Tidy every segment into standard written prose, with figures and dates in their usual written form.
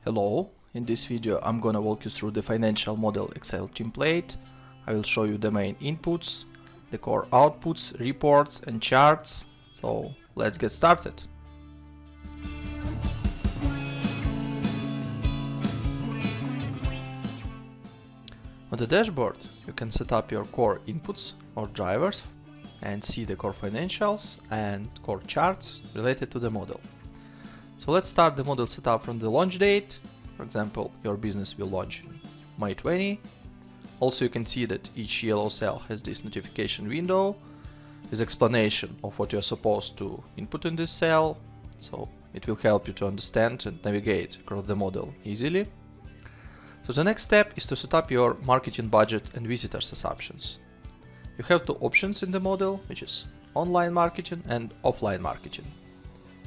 Hello, in this video I'm gonna walk you through the financial model Excel template. I will show you the main inputs, the core outputs, reports and charts. So let's get started. On the dashboard you can set up your core inputs or drivers and see the core financials and core charts related to the model. So let's start the model setup from the launch date. For example, your business will launch in May 20. Also, you can see that each yellow cell has this notification window with explanation of what you're supposed to input in this cell. So it will help you to understand and navigate across the model easily. So the next step is to set up your marketing budget and visitors assumptions. You have two options in the model, which is online marketing and offline marketing.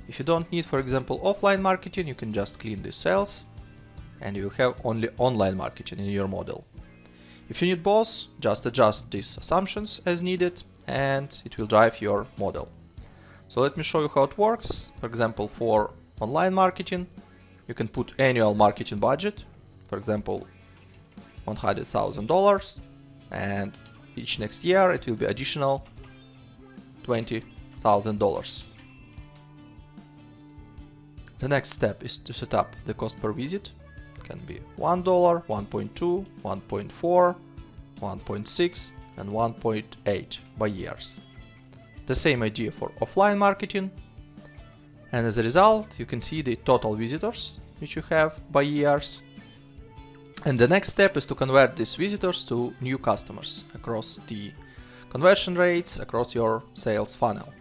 If you don't need, for example, offline marketing, you can just clean these cells and you will have only online marketing in your model. If you need both, just adjust these assumptions as needed and it will drive your model. So let me show you how it works. For example, for online marketing, you can put annual marketing budget, for example, $100,000, and each next year it will be additional $20,000. The next step is to set up the cost per visit. It can be $1, 1.2, 1.4, 1.6 and 1.8 by years. The same idea for offline marketing. And as a result, you can see the total visitors which you have by years. And the next step is to convert these visitors to new customers across the conversion rates across your sales funnel.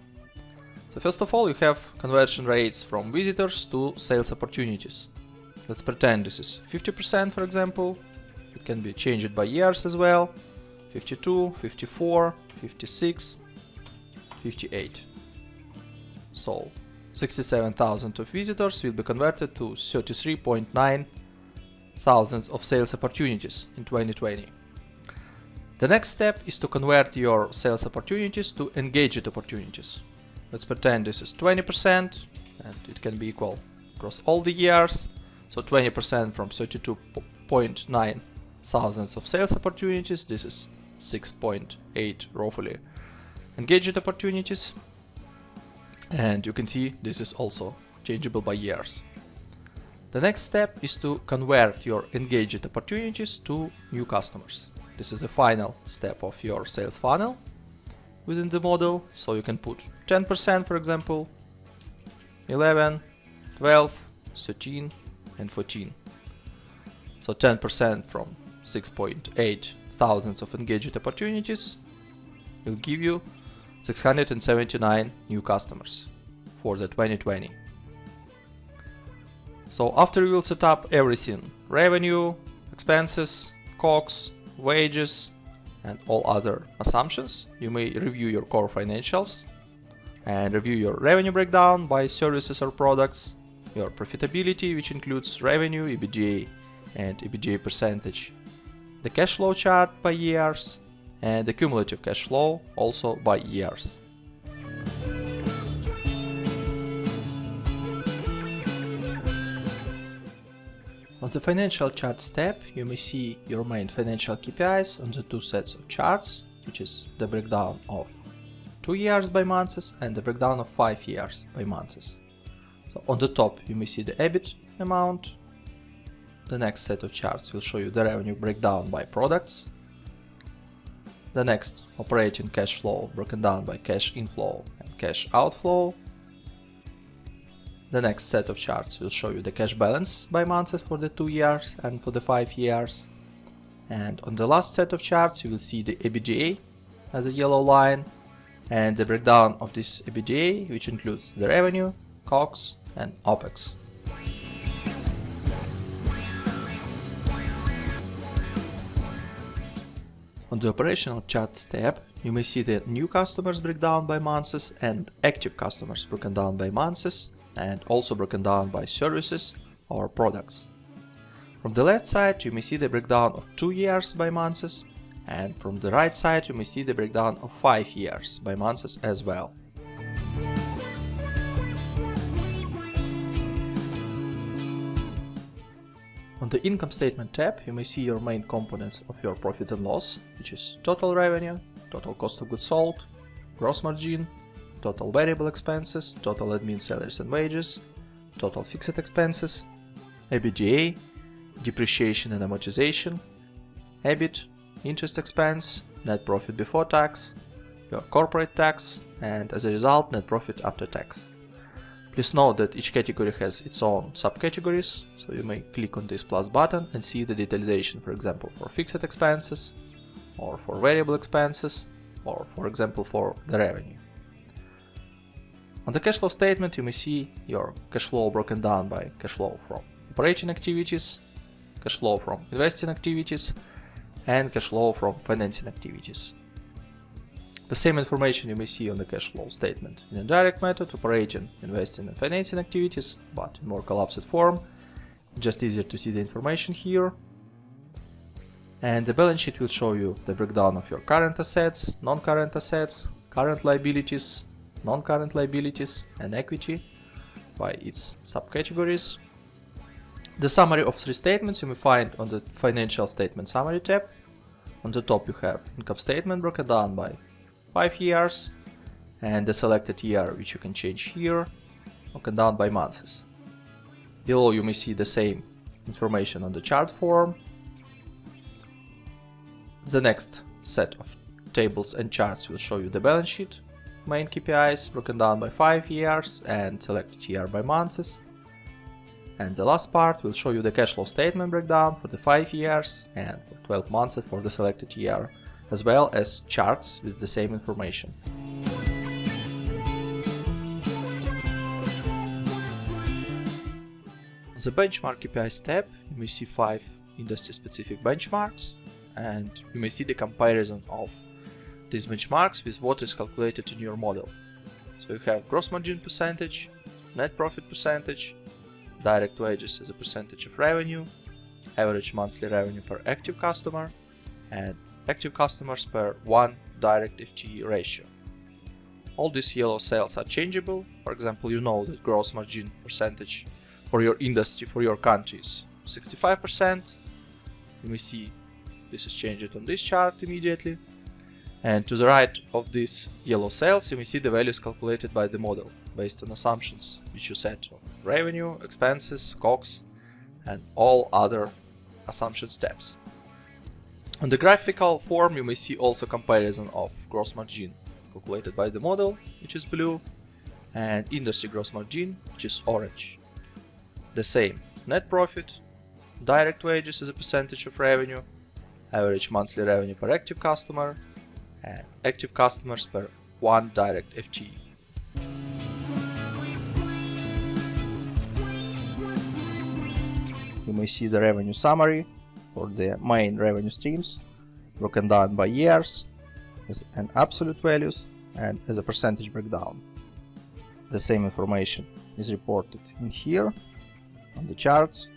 So first of all, you have conversion rates from visitors to sales opportunities. Let's pretend this is 50%, for example. It can be changed by years as well. 52, 54, 56, 58. So 67,000 of visitors will be converted to 33.9 thousands of sales opportunities in 2020. The next step is to convert your sales opportunities to engaged opportunities. Let's pretend this is 20% and it can be equal across all the years. So 20% from 32.9 thousands of sales opportunities, this is 6.8 roughly engaged opportunities. And you can see this is also changeable by years. The next step is to convert your engaged opportunities to new customers. This is the final step of your sales funnel within the model, so you can put 10%, for example, 11, 12, 13 and 14. So 10% from 6.8 thousands of engaged opportunities will give you 679 new customers for the 2020. So after you will set up everything, revenue, expenses, COGS, wages, and all other assumptions, you may review your core financials and review your revenue breakdown by services or products, your profitability, which includes revenue, EBITDA, and EBITDA percentage, the cash flow chart by years, and the cumulative cash flow also by years. On the financial charts tab, you may see your main financial KPIs on the two sets of charts, which is the breakdown of 2 years by months and the breakdown of 5 years by months. So on the top, you may see the EBIT amount. The next set of charts will show you the revenue breakdown by products. The next, operating cash flow broken down by cash inflow and cash outflow. The next set of charts will show you the cash balance by months for the 2 years and for the 5 years. And on the last set of charts, you will see the EBITDA as a yellow line and the breakdown of this EBITDA, which includes the revenue, COGS and OPEX. On the operational charts tab, you may see the new customers breakdown by months and active customers broken down by months, and also broken down by services or products. From the left side you may see the breakdown of 2 years by months, and from the right side you may see the breakdown of 5 years by months as well. the income statement tab, you may see your main components of your profit and loss, which is total revenue, total cost of goods sold, gross margin, total variable expenses, total admin salaries and wages, total fixed expenses, EBITDA, depreciation and amortization, EBIT, interest expense, net profit before tax, your corporate tax, and as a result, net profit after tax. Please note that each category has its own subcategories, so you may click on this plus button and see the detalization, for example, for fixed expenses, or for variable expenses, or for example for the revenue. On the cash flow statement, you may see your cash flow broken down by cash flow from operating activities, cash flow from investing activities, and cash flow from financing activities. The same information you may see on the cash flow statement in indirect method, operating, investing and financing activities, but in more collapsed form, just easier to see the information here. And the balance sheet will show you the breakdown of your current assets, non-current assets, current liabilities, non-current liabilities, and equity by its subcategories. The summary of three statements you may find on the Financial Statement Summary tab. On the top you have income statement broken down by 5 years, and the selected year, which you can change here, broken down by months. Below you may see the same information on the chart form. The next set of tables and charts will show you the balance sheet, main KPIs broken down by 5 years and selected year by months. And the last part will show you the cash flow statement breakdown for the 5 years and for 12 months for the selected year, as well as charts with the same information. On the Benchmark KPIs tab, you may see 5 industry-specific benchmarks, and you may see the comparison of these benchmarks with what is calculated in your model. So you have gross margin percentage, net profit percentage, direct wages as a percentage of revenue, average monthly revenue per active customer, and active customers per 1 direct FTE ratio. All these yellow cells are changeable. For example, you know that gross margin percentage for your industry, for your country is 65%. You may see this is changed on this chart immediately. And to the right of these yellow cells, you may see the values calculated by the model based on assumptions which you set on revenue, expenses, COGS, and all other assumption steps. On the graphical form, you may see also comparison of gross margin calculated by the model, which is blue, and industry gross margin, which is orange. The same net profit, direct wages as a percentage of revenue, average monthly revenue per active customer, and active customers per 1 direct FTE. You may see the revenue summary for the main revenue streams, broken down by years as an absolute values and as a percentage breakdown. The same information is reported in here on the charts.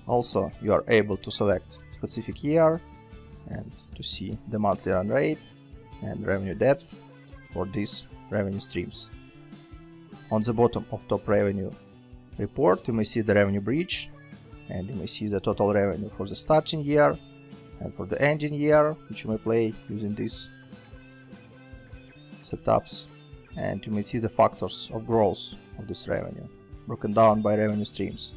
Also, you are able to select specific year and to see the monthly run rate and revenue depth for these revenue streams. On the bottom of top revenue report, you may see the revenue bridge, and you may see the total revenue for the starting year and for the ending year, which you may play using these setups, and you may see the factors of growth of this revenue broken down by revenue streams.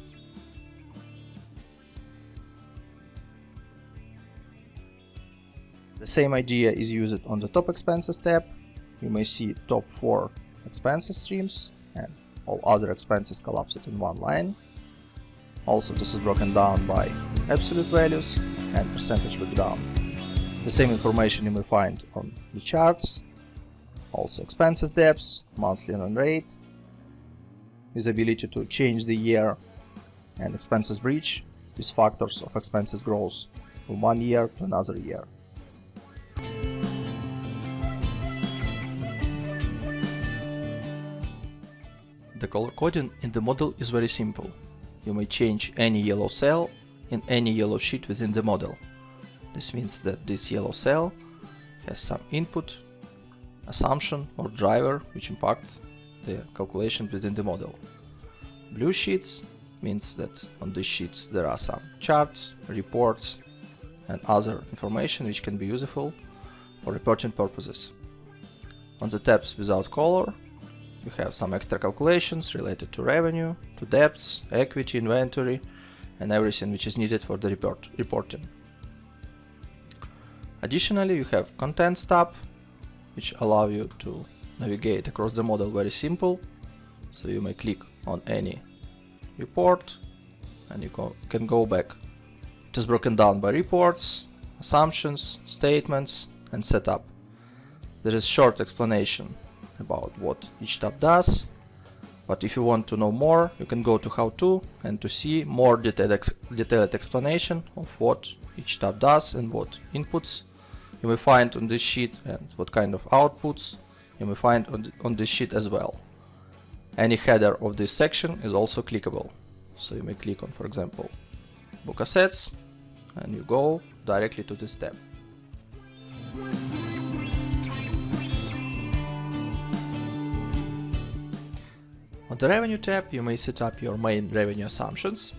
The same idea is used on the top expenses tab. You may see top 4 expenses streams and all other expenses collapsed in one line. Also, this is broken down by absolute values and percentage breakdown. The same information you may find on the charts. Also expenses depths, monthly run rate, with the ability to change the year, and expenses bridge with factors of expenses growth from one year to another year. The color coding in the model is very simple. You may change any yellow cell in any yellow sheet within the model. This means that this yellow cell has some input, assumption or driver which impacts the calculation within the model. Blue sheets means that on these sheets there are some charts, reports, and other information which can be useful for reporting purposes. On the tabs without color, you have some extra calculations related to revenue, to debts, equity, inventory, and everything which is needed for the reporting. Additionally, you have Contents tab, which allow you to navigate across the model very simple. So you may click on any report and you can go back. It is broken down by reports, assumptions, statements, and setup. There is short explanation about what each tab does, but if you want to know more, you can go to How To and to see more detailed explanation of what each tab does and what inputs you may find on this sheet and what kind of outputs you may find on this sheet as well. Any header of this section is also clickable. So you may click on, for example, Book Assets, and you go directly to this tab. On the Revenue tab, you may set up your main revenue assumptions.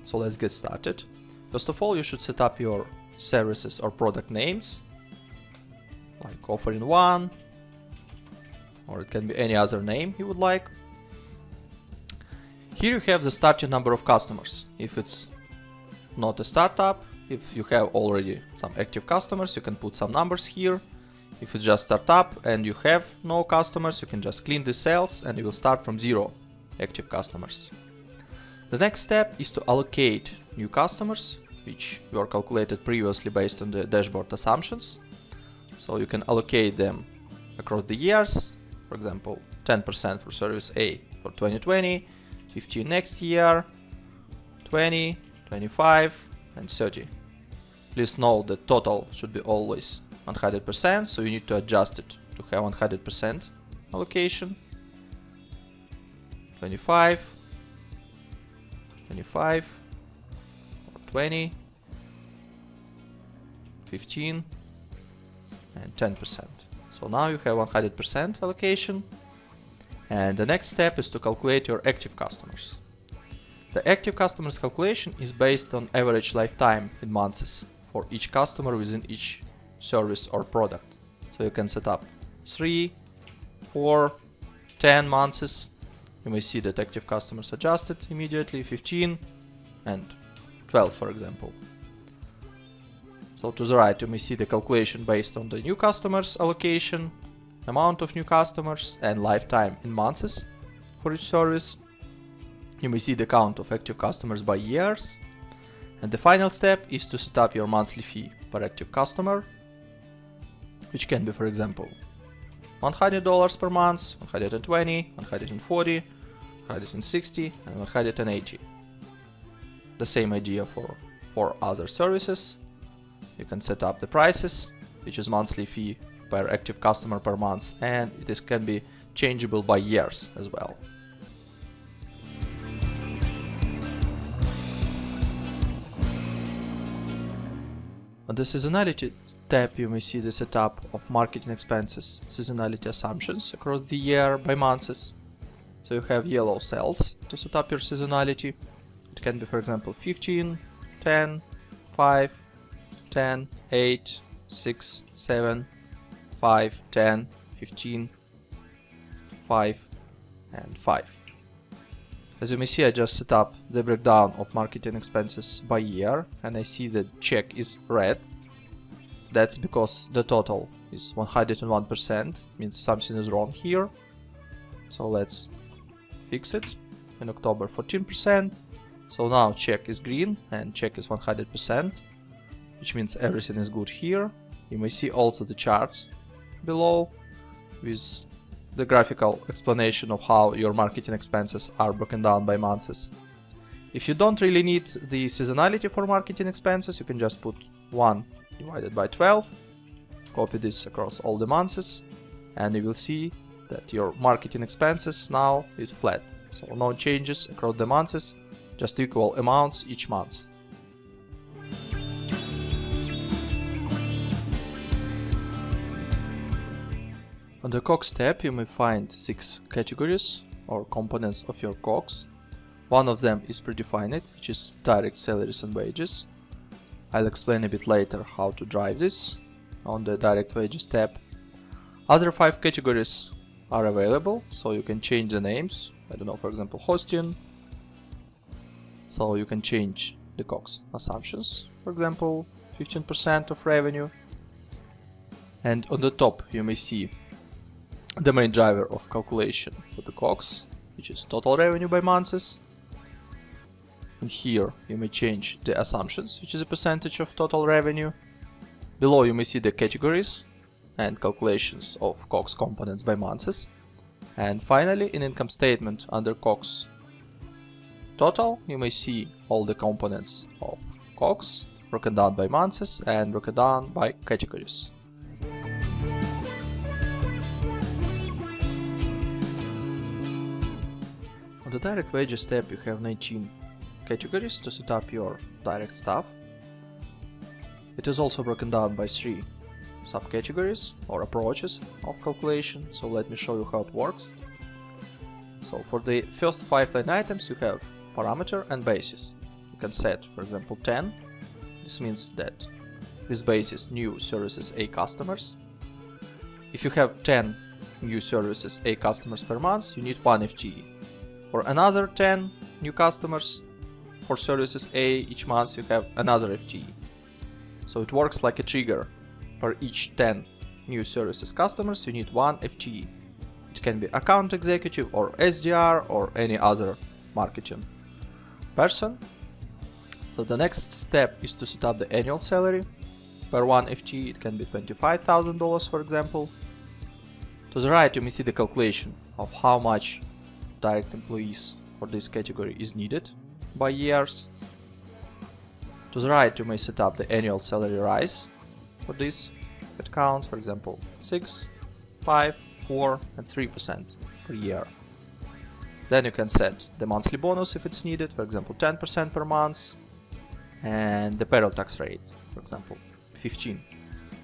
So let's get started. First of all, you should set up your services or product names, like offering 1, or it can be any other name you would like. Here you have the starting number of customers. If it's not a startup, if you have already some active customers, you can put some numbers here. If it's just startup and you have no customers, you can just clean the cells and you will start from 0 active customers. The next step is to allocate new customers, which were calculated previously based on the dashboard assumptions. So you can allocate them across the years, for example, 10% for service A for 2020, 15 next year, 20, 25, and 30. Please note that total should be always 100%, so you need to adjust it to have 100% allocation. 25, 25, or 20, 15, and 10%. So now you have 100% allocation. And the next step is to calculate your active customers. The active customers calculation is based on average lifetime in months for each customer within each service or product. So you can set up 3, 4, 10 months. You may see that active customers adjusted immediately, 15 and 12, for example. So to the right, you may see the calculation based on the new customers allocation, amount of new customers, and lifetime in months for each service. You may see the count of active customers by years. And the final step is to set up your monthly fee per active customer, which can be, for example, $100 per month, 120, 140, 160, and 180. The same idea for other services. You can set up the prices, which is monthly fee per active customer per month, and it can be changeable by years as well. On the Seasonality tab, you may see the setup of marketing expenses, seasonality assumptions across the year by months. So you have yellow cells to set up your seasonality. It can be, for example, 15, 10, 5, 10, 8, 6, 7, 5, 10, 15, 5, and 5. As you may see, I just set up the breakdown of marketing expenses by year, and I see that check is red. That's because the total is 101%, means something is wrong here. So let's fix it. In October, 14%. So now check is green and check is 100%, which means everything is good here. You may see also the chart below with the graphical explanation of how your marketing expenses are broken down by months. If you don't really need the seasonality for marketing expenses, you can just put 1 divided by 12, copy this across all the months, and you will see that your marketing expenses now is flat. So no changes across the months, just equal amounts each month. On the COGS tab, you may find 6 categories or components of your COGS. One of them is predefined, which is direct salaries and wages. I'll explain a bit later how to drive this on the direct wages tab. Other 5 categories are available, so you can change the names. I don't know, for example, hosting. So you can change the COGS assumptions, for example, 15% of revenue. And on the top you may see the main driver of calculation for the COGS, which is total revenue by months. And here you may change the assumptions, which is a percentage of total revenue. Below you may see the categories and calculations of COGS components by months. And finally, in income statement under COGS total, you may see all the components of COGS broken down by months and broken down by categories. On the direct wages tab you have 19 categories to set up your direct staff. It is also broken down by 3 subcategories or approaches of calculation, so let me show you how it works. So for the first 5 line items you have parameter and basis. You can set, for example, 10. This means that this basis new services A customers. If you have 10 new services A customers per month, you need 1 FTE. For another 10 new customers for services A each month, you have another FTE. So it works like a trigger. For each 10 new services customers, you need 1 FTE. It can be account executive or SDR or any other marketing person. So the next step is to set up the annual salary. Per 1 FTE it can be $25,000, for example. To the right you may see the calculation of how much direct employees for this category is needed by years. To the right you may set up the annual salary rise for this headcounts, for example 6, 5, 4 and 3% per year. Then you can set the monthly bonus if it's needed, for example 10% per month, and the payroll tax rate, for example 15.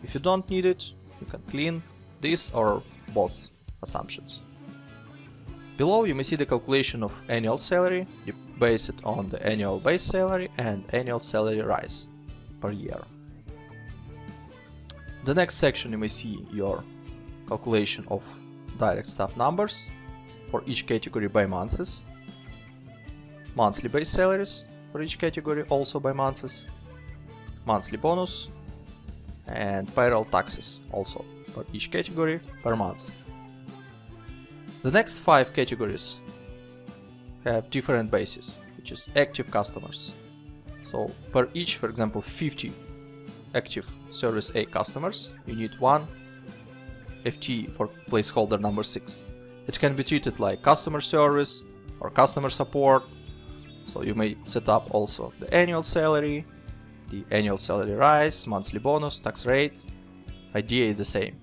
If you don't need it, you can clean this or both assumptions. Below you may see the calculation of annual salary. You base it on the annual base salary and annual salary rise per year. The next section you may see your calculation of direct staff numbers for each category by months, monthly base salaries for each category also by months, monthly bonus and payroll taxes also for each category per month. The next 5 categories have different bases, which is active customers. So per each, for example, 50 active service A customers, you need 1 FTE for placeholder number 6. It can be treated like customer service or customer support. So you may set up also the annual salary, the annual salary rise, monthly bonus, tax rate. Idea is the same.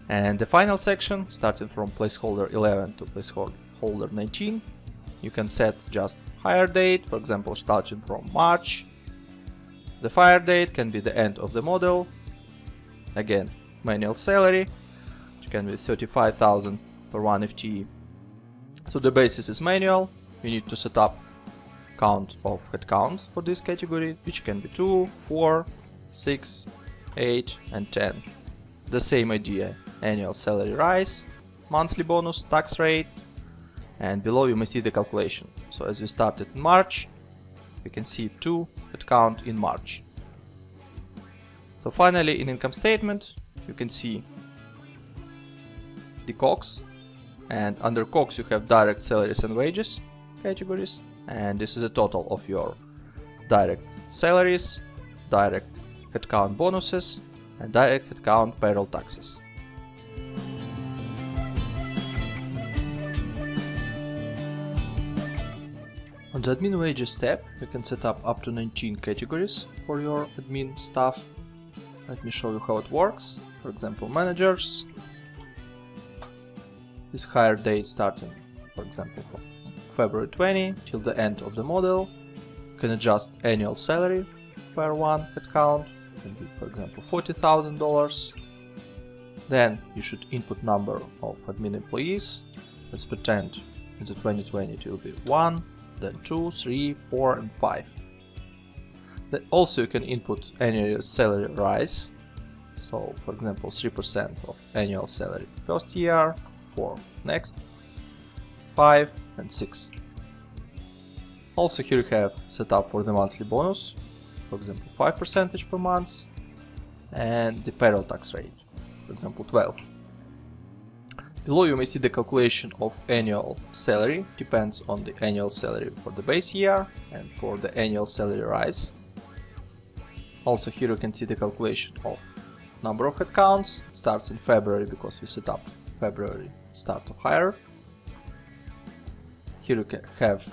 And the final section, starting from placeholder 11 to placeholder 19, you can set just hire date, for example starting from March. The fire date can be the end of the model. Again, manual salary, which can be 35,000 per 1 FTE. So the basis is manual. You need to set up count of headcount for this category, which can be 2, 4, 6, 8 and 10. The same idea, annual salary rise, monthly bonus, tax rate, and below you may see the calculation. So as we started in March, you can see 2 headcount in March. So finally in income statement you can see the COGS, and under COGS you have direct salaries and wages categories, and this is a total of your direct salaries, direct headcount bonuses and direct headcount payroll taxes. On the admin wages tab, you can set up to 19 categories for your admin staff. Let me show you how it works. For example, managers. This hire date starting, for example, from February 20 till the end of the model. You can adjust annual salary per 1 headcount. It can be, for example, $40,000. Then you should input number of admin employees. Let's pretend in the 2020 it will be 1, then 2, 3, 4 and 5. Then also you can input annual salary rise. So for example 3% of annual salary first year, for next, 5 and 6. Also here you have set up for the monthly bonus, for example 5% per month, and the payroll tax rate, for example 12. Below you may see the calculation of annual salary, depends on the annual salary for the base year and for the annual salary rise. Also here you can see the calculation of number of headcounts. It starts in February because we set up February start of hire. Here you can have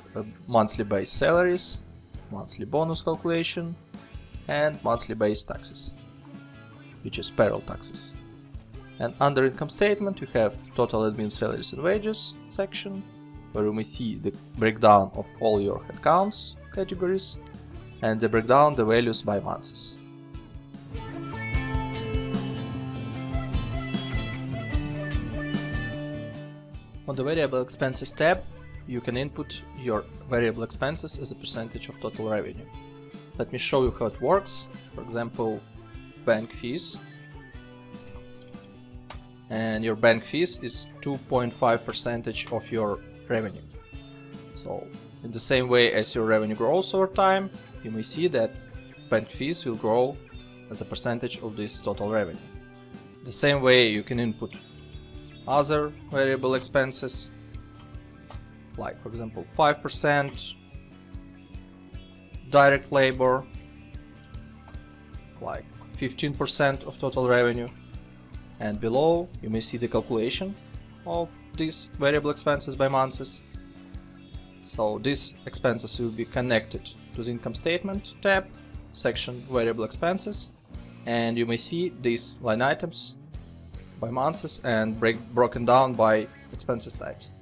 monthly base salaries, monthly bonus calculation, and monthly base taxes, which is payroll taxes. And under income statement you have total admin salaries and wages section, where you may see the breakdown of all your headcounts categories and the breakdown the values by months. On the variable expenses tab, you can input your variable expenses as a percentage of total revenue. Let me show you how it works. For example, bank fees. And your bank fees is 2.5% of your revenue. So in the same way as your revenue grows over time, you may see that bank fees will grow as a percentage of this total revenue. The same way you can input other variable expenses, like for example 5% direct labor, like 15% of total revenue, and below you may see the calculation of these variable expenses by months. So these expenses will be connected to the income statement tab, section variable expenses, and you may see these line items by months and broken down by expenses types.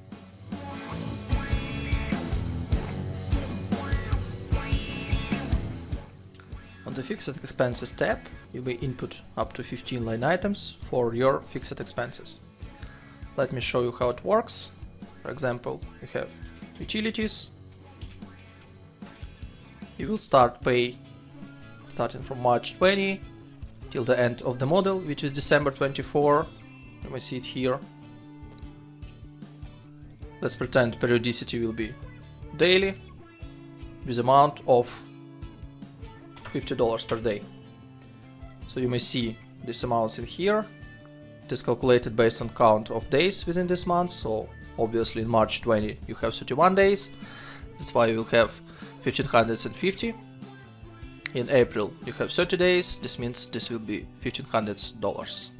On the fixed expenses tab, you may input up to 15 line items for your fixed expenses. Let me show you how it works. For example, you have utilities. You will start pay starting from March 20 till the end of the model, which is December 24. You may see it here. Let's pretend periodicity will be daily with amount of $50 per day. So you may see these amounts in here. It is calculated based on count of days within this month. So obviously in March 20 you have 31 days. That's why you will have 1550. In April you have 30 days. This means this will be $1500.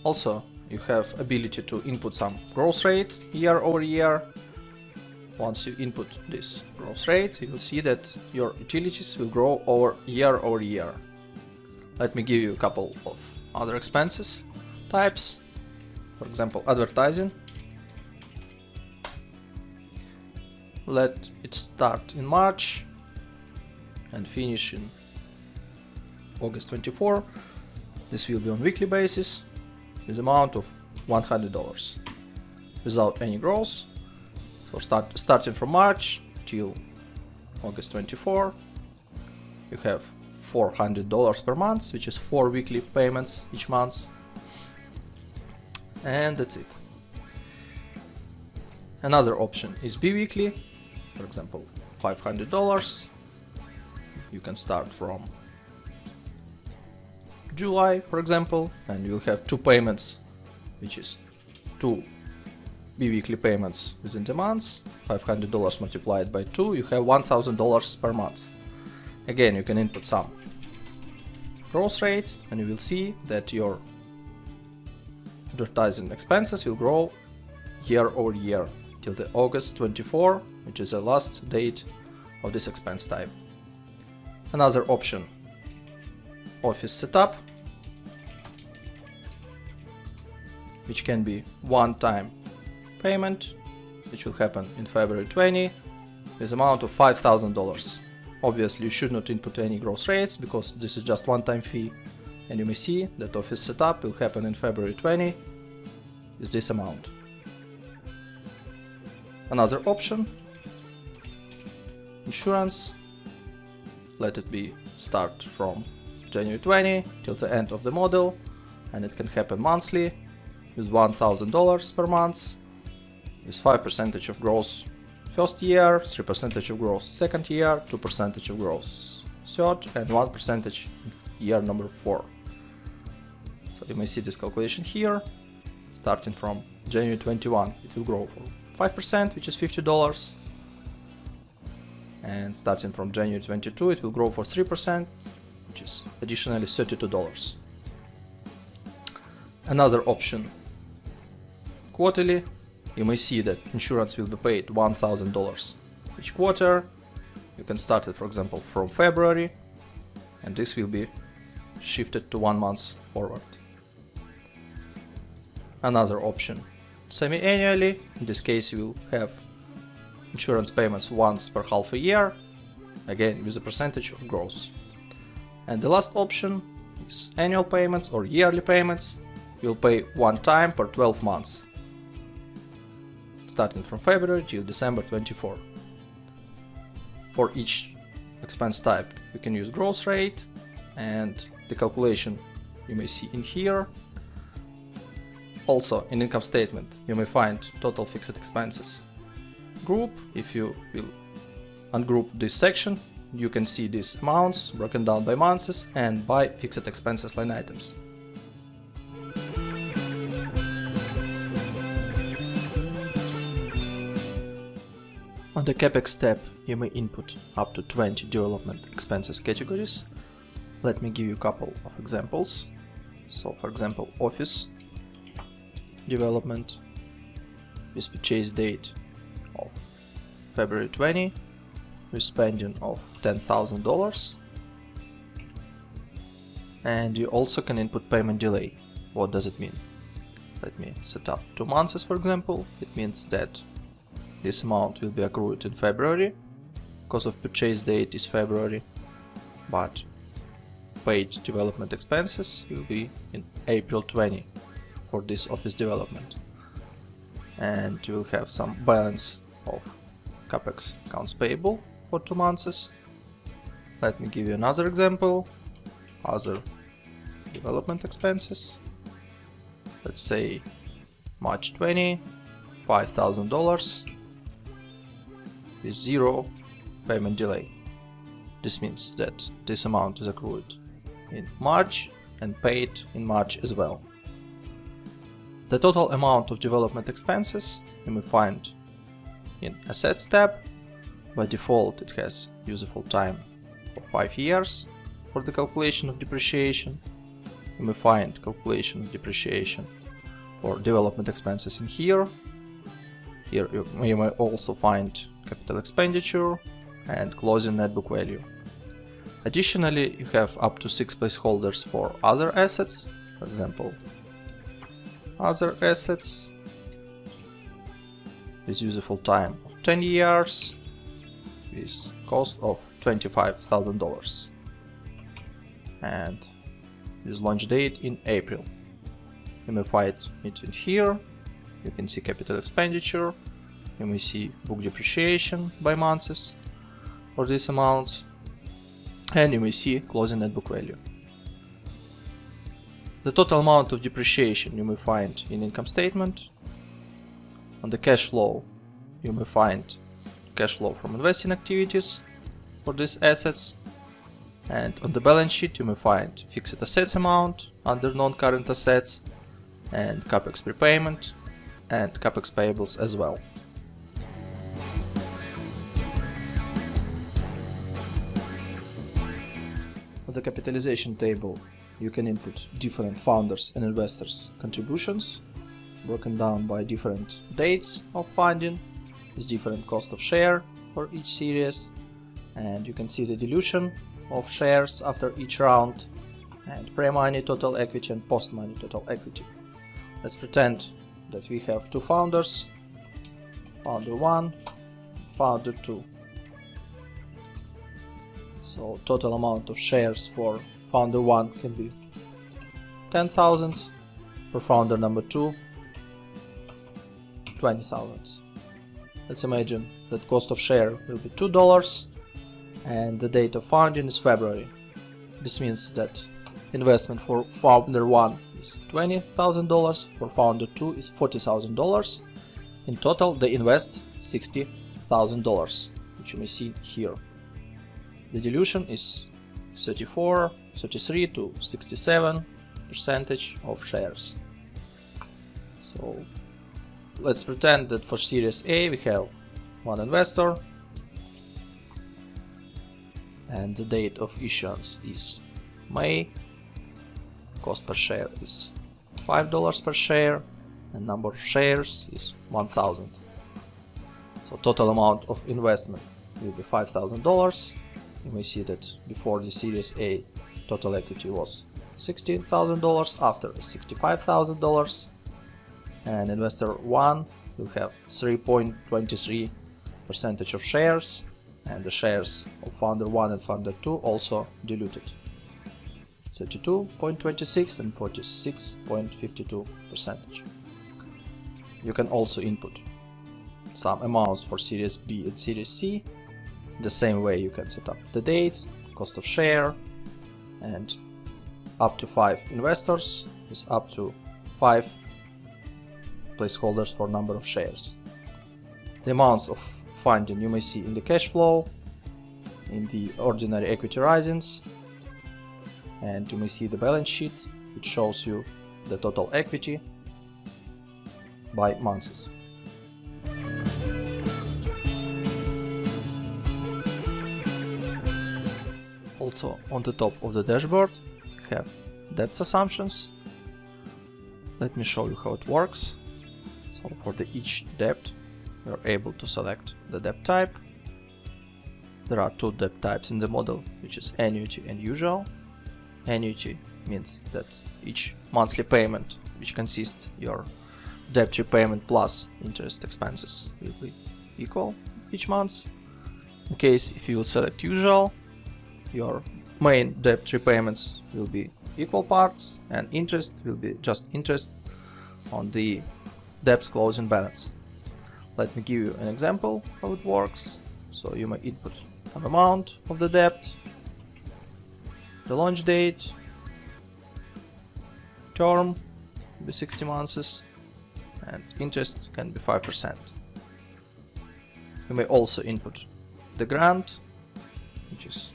Also you have ability to input some growth rate year over year. Once you input this growth rate, you will see that your utilities will grow year over year. Let me give you a couple of other expenses types. For example, advertising. Let it start in March and finish in August 24. This will be on weekly basis with amount of $100 without any growth. So starting from March till August 24, you have $400 per month, which is 4 weekly payments each month. And that's it. Another option is bi-weekly. For example, $500. You can start from July, for example, and you will have 2 payments, which is 2 bi-weekly payments within the month. $500 multiplied by 2, you have $1,000 per month. Again, you can input some growth rate and you will see that your advertising expenses will grow year over year till the August 24, which is the last date of this expense type. Another option, office setup, which can be one-time payment, which will happen in February 20 with amount of $5,000. Obviously you should not input any growth rates because this is just one-time fee, and you may see that office setup will happen in February 20 with this amount. Another option, insurance, let it be start from January 20 till the end of the model, and it can happen monthly with $1,000 per month, with 5% of growth first year, 3% of growth second year, 2% of growth third, and 1% year number 4. So you may see this calculation here. Starting from January 21, it will grow for 5%, which is $50. And starting from January 22, it will grow for 3%, which is additionally $32. Another option, quarterly. You may see that insurance will be paid $1,000 each quarter. You can start it, for example, from February, and this will be shifted to 1 month forward. Another option, semi-annually. In this case, you will have insurance payments once per half a year, again with a percentage of growth. And the last option is annual payments or yearly payments. You'll pay one time per 12 months, starting from February till December 24. For each expense type, you can use growth rate, and the calculation you may see in here. Also, in income statement, you may find total fixed expenses group. If you will ungroup this section, you can see these amounts broken down by months and by fixed expenses line items. On the CAPEX tab, you may input up to 20 development expenses categories. Let me give you a couple of examples. So, for example, office development with purchase date of February 20 with spending of $10,000, and you also can input payment delay. What does it mean? Let me set up 2 months, for example. It means that this amount will be accrued in February because of purchase date is February, but paid development expenses will be in April 20 for this office development. And you will have some balance of CAPEX accounts payable for 2 months. Let me give you another example. Other development expenses. Let's say March 20, $5,000 with 0 payment delay. This means that this amount is accrued in March and paid in March as well. The total amount of development expenses you may find in Assets tab. By default, it has useful time for 5 years for the calculation of depreciation. You may find calculation of depreciation for development expenses in here. Here you may also find capital expenditure and closing net book value. Additionally, you have up to 6 placeholders for other assets. For example, other assets with useful time of 10 years with cost of $25,000 and with launch date in April. You may find it in here. You can see capital expenditure. You may see book depreciation by months for these amounts, and you may see closing net book value. The total amount of depreciation you may find in income statement. On the cash flow, you may find cash flow from investing activities for these assets, and on the balance sheet you may find fixed assets amount under non-current assets and CAPEX prepayment and CAPEX payables as well. On the capitalization table, you can input different founders and investors' contributions, broken down by different dates of funding, with different cost of share for each series, and you can see the dilution of shares after each round, and pre-money total equity and post-money total equity. Let's pretend that we have 2 founders, founder 1, founder 2. So total amount of shares for founder 1 can be 10,000, for founder number 2 20,000. let's imagine that cost of share will be $2 and the date of founding is February. This means that investment for founder 1 is $20,000, for founder 2 is $40,000. In total they invest $60,000, which you may see here. The dilution is 33 to 67% of shares. So let's pretend that for Series A we have one investor and the date of issuance is May. Cost per share is $5 per share and number of shares is 1,000. So total amount of investment will be $5,000. You may see that before the Series A total equity was $60,000, after $65,000, and investor 1 will have 3.23% of shares, and the shares of founder 1 and founder 2 also diluted, 32.26 and 46.52%. You can also input some amounts for Series B and Series C. The same way you can set up the date, cost of share, and up to 5 investors is up to 5 placeholders for number of shares. The amounts of funding you may see in the cash flow, in the ordinary equity risings, and you may see the balance sheet, which shows you the total equity by months. Also on the top of the dashboard we have debt assumptions. Let me show you how it works. So for each debt we are able to select the debt type. There are 2 debt types in the model, which is annuity and usual. Annuity means that each monthly payment, which consists your debt repayment plus interest expenses, will be equal each month. In case if you will select usual, your main debt repayments will be equal parts and interest will be just interest on the debt's closing balance. Let me give you an example how it works. So you may input an amount of the debt, the launch date, term will be 60 months, and interest can be 5%. You may also input the grant, which is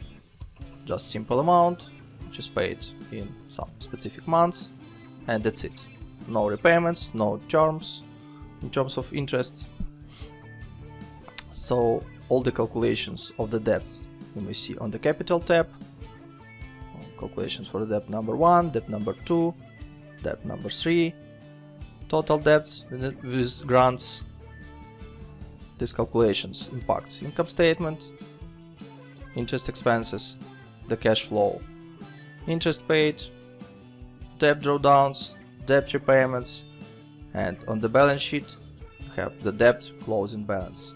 just simple amount, which is paid in some specific months, and that's it. No repayments, no terms in terms of interest. So all the calculations of the debts you may see on the Capital tab. Calculations for debt number 1, debt number 2, debt number 3, total debts with grants. These calculations impacts income statement, interest expenses, the cash flow, interest paid, debt drawdowns, debt repayments, and on the balance sheet you have the debt closing balance.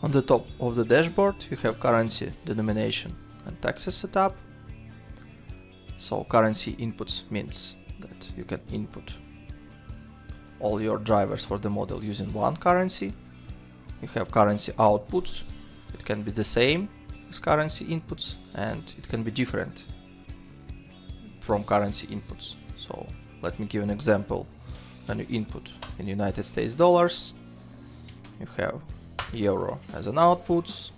On the top of the dashboard you have currency, denomination, and taxes setup. So currency inputs means that you can input all your drivers for the model using one currency. You have currency outputs. It can be the same as currency inputs and it can be different from currency inputs. So let me give an example. When you input in United States dollars, you have euro as an outputs,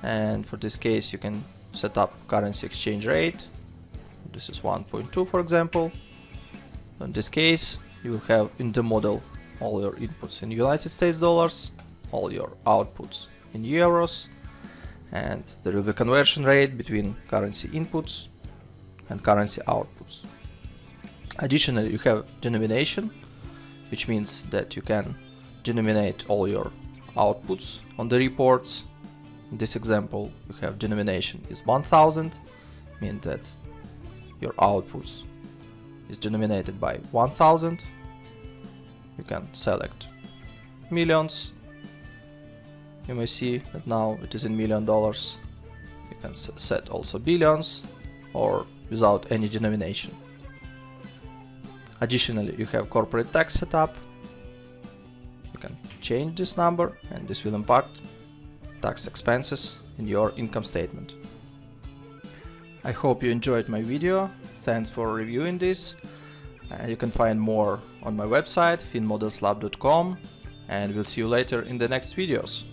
and for this case you can set up currency exchange rate. This is 1.2 for example. In this case you will have in the model all your inputs in United States dollars, all your outputs in euros, and there will be conversion rate between currency inputs and currency outputs. Additionally, you have denomination, which means that you can denominate all your outputs on the reports. In this example, you have denomination is 1000, mean that your outputs is denominated by 1000. You can select millions. You may see that now it is in $1,000,000. You can set also billions, or without any denomination. Additionally, you have corporate tax setup. You can change this number and this will impact tax expenses in your income statement. I hope you enjoyed my video. Thanks for reviewing this. You can find more on my website finmodelslab.com, and we'll see you later in the next videos.